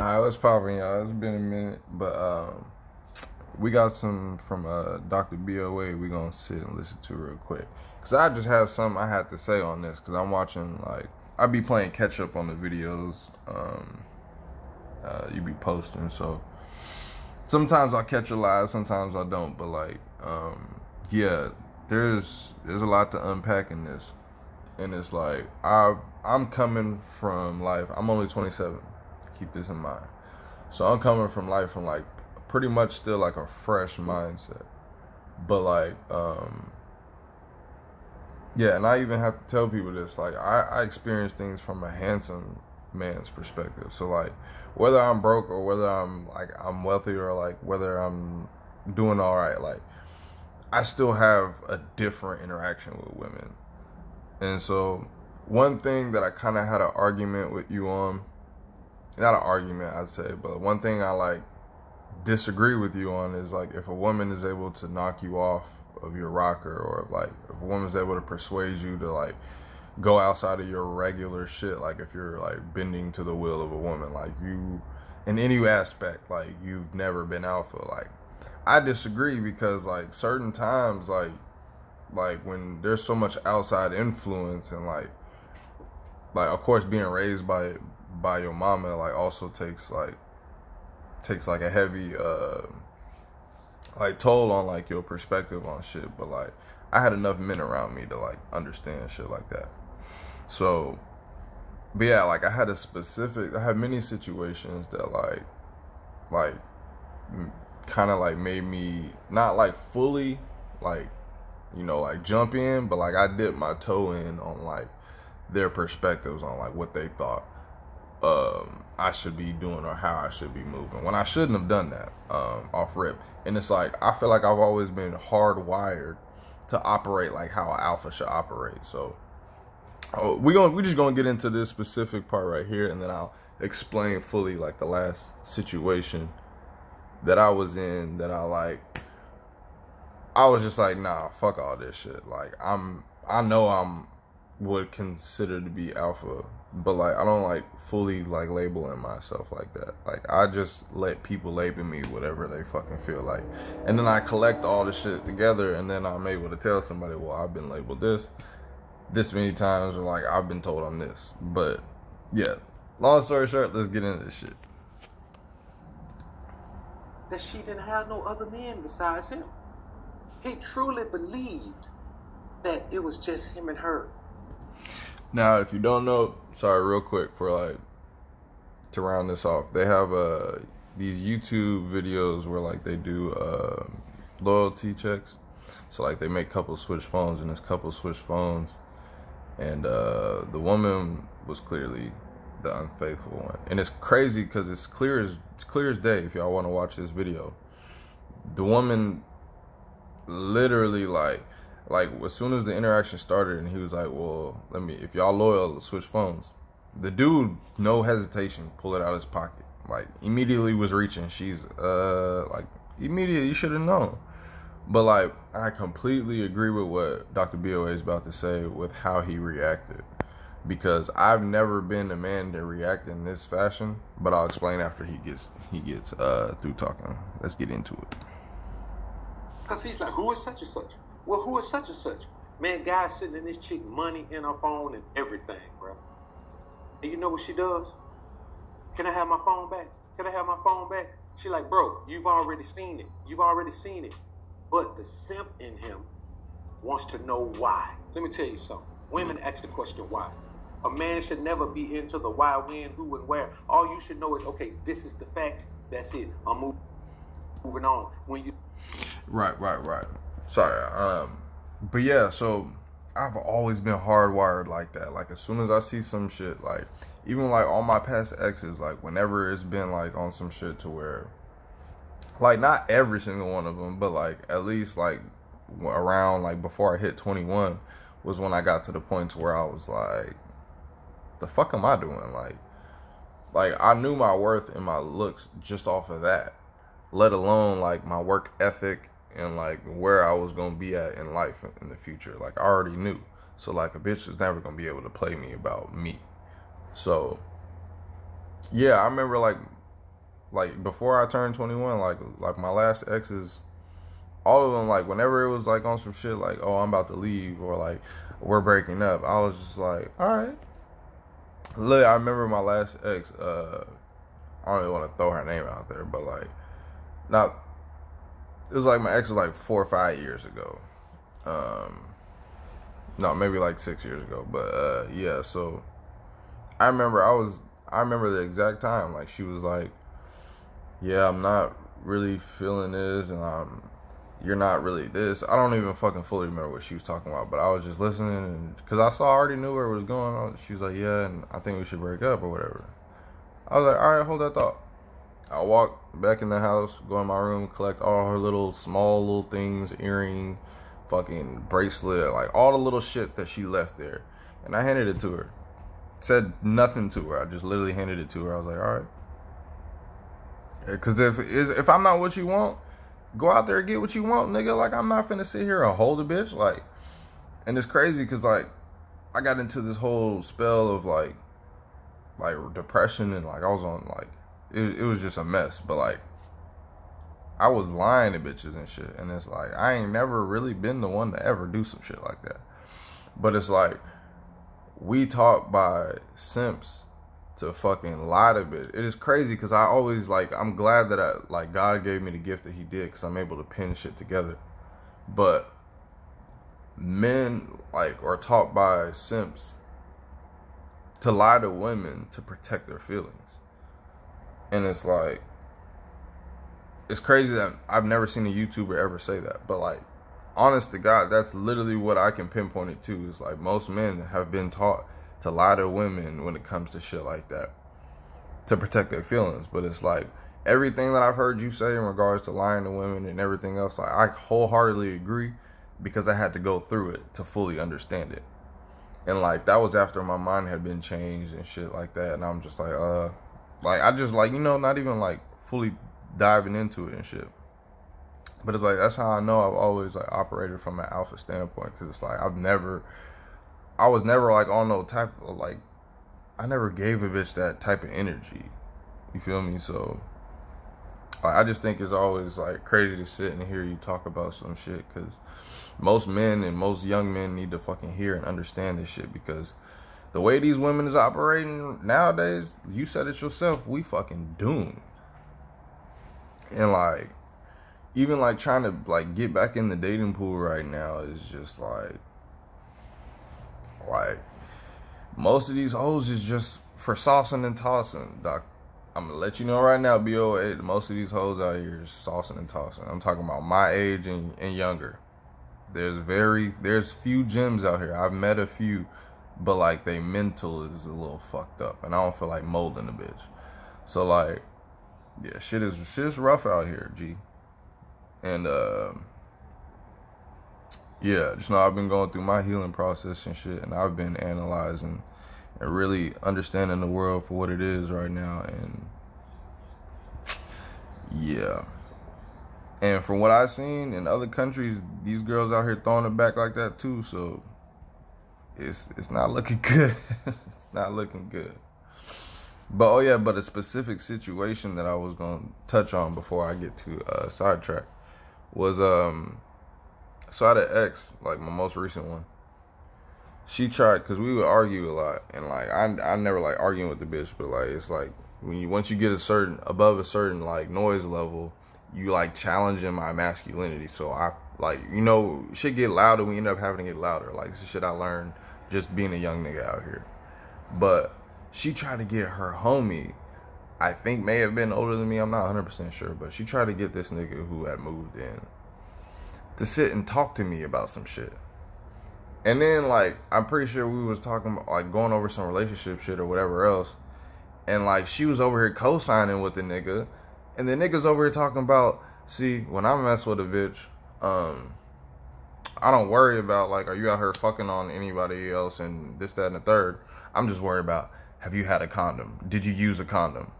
What's popping, y'all? It's been a minute, but we got some from Dr. BOA. We gonna sit and listen to real quick, cause I just have something I had to say on this, cause I'm watching, like, I be playing catch up on the videos you be posting, so sometimes I catch a live, sometimes I don't, but like yeah, there's a lot to unpack in this, and it's like I'm coming from life. I'm only 27. Keep this in mind. So I'm coming from life from like pretty much still like a fresh mindset. But like, yeah, and I even have to tell people this, like I experience things from a handsome man's perspective. So like whether I'm broke or whether I'm wealthy or like whether I'm doing all right, like I still have a different interaction with women. And so one thing that I kind of had an argument with you on, not an argument I'd say, but one thing I like disagree with you on is like if a woman is able to knock you off of your rocker, or like if a woman's able to persuade you to like go outside of your regular shit, like if you're like bending to the will of a woman, like you in any aspect, like you've never been alpha, like I disagree, because like certain times, like when there's so much outside influence, and like of course being raised by your mama like also takes like a heavy like toll on like your perspective on shit. But like I had enough men around me to like understand shit like that. So but yeah, like I had many situations that like kind of like made me not like fully like, you know, like jump in, but like I dipped my toe in on like their perspectives on like what they thought I should be doing or how I should be moving, when I shouldn't have done that off rip. And it's like I feel like I've always been hardwired to operate like how an alpha should operate. So we just gonna get into this specific part right here, and then I'll explain fully like the last situation that I was in, that I was just like, nah, fuck all this shit. Like I know I'm would consider to be alpha, but like I don't like fully like labeling myself like that. Like I just let people label me whatever they fucking feel like, and then I collect all the shit together, and then I'm able to tell somebody, well, I've been labeled this many times, or like I've been told I'm this. But yeah, long story short, let's get into this shit. That she didn't have no other men besides him. He truly believed that it was just him and her. Now, if you don't know, sorry, real quick, for like to round this off, they have these YouTube videos where like they do loyalty checks. So like they make couples switch phones, and this couple switched phones, and the woman was clearly the unfaithful one. And it's crazy because it's clear as day. If y'all want to watch this video, the woman literally like as soon as the interaction started, and he was like, well, if y'all loyal, switch phones. The dude, no hesitation, pull it out of his pocket, like immediately was reaching. She's like immediately, you should have known. But like I completely agree with what Dr. BOA is about to say with how he reacted, because I've never been a man to react in this fashion. But I'll explain after he gets through talking. Let's get into it. Cause he's like, who is such and such? Well, who is such and such? Man, guys sitting in this chick, money in her phone and everything, bro. And you know what she does? Can I have my phone back? Can I have my phone back? She like, bro, you've already seen it. You've already seen it. But the simp in him wants to know why. Let me tell you something. Women ask the question why. A man should never be into the why, when, who, and where. All you should know is, okay, this is the fact. That's it. I'm moving on. When you Right. Sorry. But yeah, so I've always been hardwired like that. Like as soon as I see some shit, like even like all my past exes, like whenever it's been like on some shit to where, like not every single one of them, but like at least like around like before I hit 21 was when I got to the point to where I was like, the fuck am I doing? Like I knew my worth and my looks just off of that, let alone like my work ethic and like where I was gonna be at in life in the future. Like I already knew. So like a bitch was never gonna be able to play me about me. So yeah, I remember like like before I turned 21, like my last exes, all of them, like whenever it was like on some shit like, oh, I'm about to leave or like we're breaking up, I was just like, all right. Look, I remember my last ex. I don't even want to throw her name out there, but like, not. It was like my ex was like 4 or 5 years ago. No, maybe like 6 years ago. But yeah, so I remember the exact time. Like she was like, yeah, I'm not really feeling this, and you're not really this. I don't even fucking fully remember what she was talking about, but I was just listening, and because I already knew where it was going. She was like, yeah, and I think we should break up or whatever. I was like, all right, hold that thought. I walk back in the house, go in my room, collect all her little small little things, earring, fucking bracelet, like all the little shit that she left there. And I handed it to her. Said nothing to her. I just literally handed it to her. I was like, all right. Because if I'm not what you want, go out there and get what you want, nigga. Like, I'm not finna sit here and hold a bitch. Like, and it's crazy because, like, I got into this whole spell of, like depression, and, like, I was on, like, it was just a mess. But, like, I was lying to bitches and shit. And it's like, I ain't never really been the one to ever do some shit like that. But it's like, we taught by simps to fucking lie to bitch. It is crazy because I always, like, I'm glad that God gave me the gift that he did, because I'm able to pin shit together. But men, like, are taught by simps to lie to women to protect their feelings. And it's like, it's crazy that I've never seen a YouTuber ever say that. But, like, honest to God, that's literally what I can pinpoint it to. Is like, most men have been taught to lie to women when it comes to shit like that, to protect their feelings. But it's like, everything that I've heard you say in regards to lying to women and everything else, like, I wholeheartedly agree, because I had to go through it to fully understand it. And, like, that was after my mind had been changed and shit like that. And I'm just like, I just, like, you know, not even, like, fully diving into it and shit. But it's like, that's how I know I've always, like, operated from an alpha standpoint. Because it's like, I was never, like, on no type of, like, I never gave a bitch that type of energy. You feel me? So, like, I just think it's always, like, crazy to sit and hear you talk about some shit. Because most men and most young men need to fucking hear and understand this shit. Because the way these women is operating nowadays, you said it yourself, we fucking doomed. And, like, even, like, trying to, like, get back in the dating pool right now is just, like, most of these hoes is just for saucing and tossing, Doc. I'm gonna let you know right now, BOA, most of these hoes out here is saucing and tossing. I'm talking about my age and younger. There's few gems out here. I've met a few, but, like, they mental is a little fucked up, and I don't feel like molding a bitch. So, like, yeah, shit is rough out here, G. And, yeah, just know I've been going through my healing process and shit, and I've been analyzing and really understanding the world for what it is right now, and yeah. And from what I've seen in other countries, these girls out here throwing it back like that too, so it's not looking good. It's not looking good. But, oh yeah, but a specific situation that I was going to touch on before I get to sidetrack was, so I had an ex, like my most recent one. She tried, because we would argue a lot, and, like, I never like arguing with the bitch, but, like, it's like, once you get above a certain, like, noise level, you, like, challenging my masculinity. So I, like, you know, shit get louder, we end up having to get louder. Like, this is shit I learned just being a young nigga out here. But she tried to get her homie, I think may have been older than me, I'm not 100% sure, but she tried to get this nigga who had moved in to sit and talk to me about some shit. And then, like, I'm pretty sure we was talking about, like, going over some relationship shit or whatever else. And, like, she was over here co-signing with the nigga. And the nigga's over here talking about, see, when I mess with a bitch, I don't worry about, like, are you out here fucking on anybody else and this, that, and the third. I'm just worried about, have you had a condom? Did you use a condom?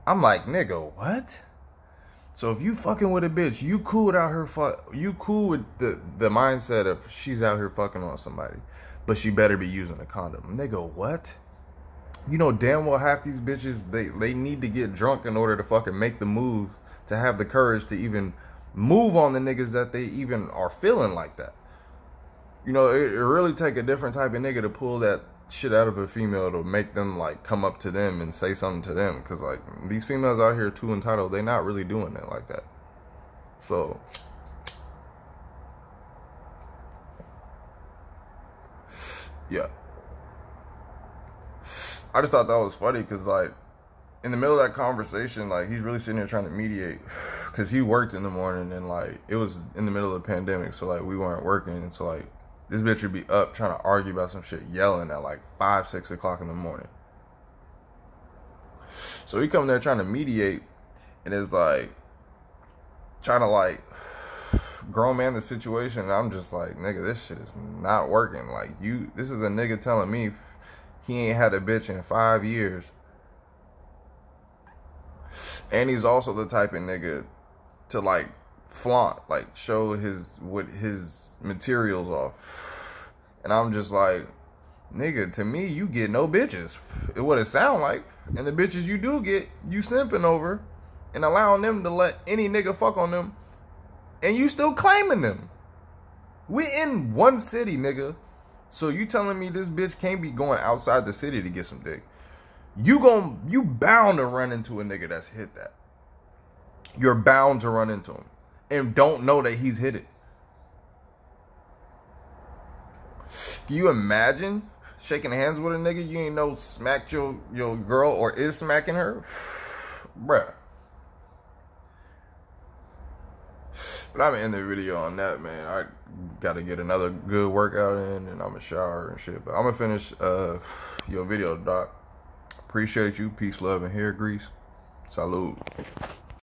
I'm like, nigga, what? So if you fucking with a bitch, you cool with the mindset of she's out here fucking on somebody, but she better be using a condom. Nigga, what? You know damn well half these bitches, they need to get drunk in order to fucking make the move, to have the courage to even move on the niggas that they even are feeling like that. You know, it really take a different type of nigga to pull that shit out of a female to make them like come up to them and say something to them. Cause like these females out here too entitled, they not really doing it like that. So yeah. I just thought that was funny because, like, in the middle of that conversation, like, he's really sitting there trying to mediate because he worked in the morning and, like, it was in the middle of the pandemic. So, like, we weren't working. And so, like, this bitch would be up trying to argue about some shit, yelling at, like, 5, 6 o'clock in the morning. So he come there trying to mediate and is, like, trying to, like, grown man the situation. And I'm just like, nigga, this shit is not working. Like, this is a nigga telling me he ain't had a bitch in 5 years. And he's also the type of nigga to like flaunt, like show his materials off. And I'm just like, nigga, to me, you get no bitches. What it sound like. And the bitches you do get, you simping over and allowing them to let any nigga fuck on them. And you still claiming them. We in one city, nigga. So you telling me this bitch can't be going outside the city to get some dick? You bound to run into a nigga that's hit that. You're bound to run into him and don't know that he's hit it. Can you imagine shaking hands with a nigga you ain't know smacked your girl or is smacking her? Bruh. But I'm gonna end the video on that, man. I gotta get another good workout in and I'm gonna shower and shit. But I'm gonna finish your video, Doc. Appreciate you. Peace, love, and hair grease. Salud.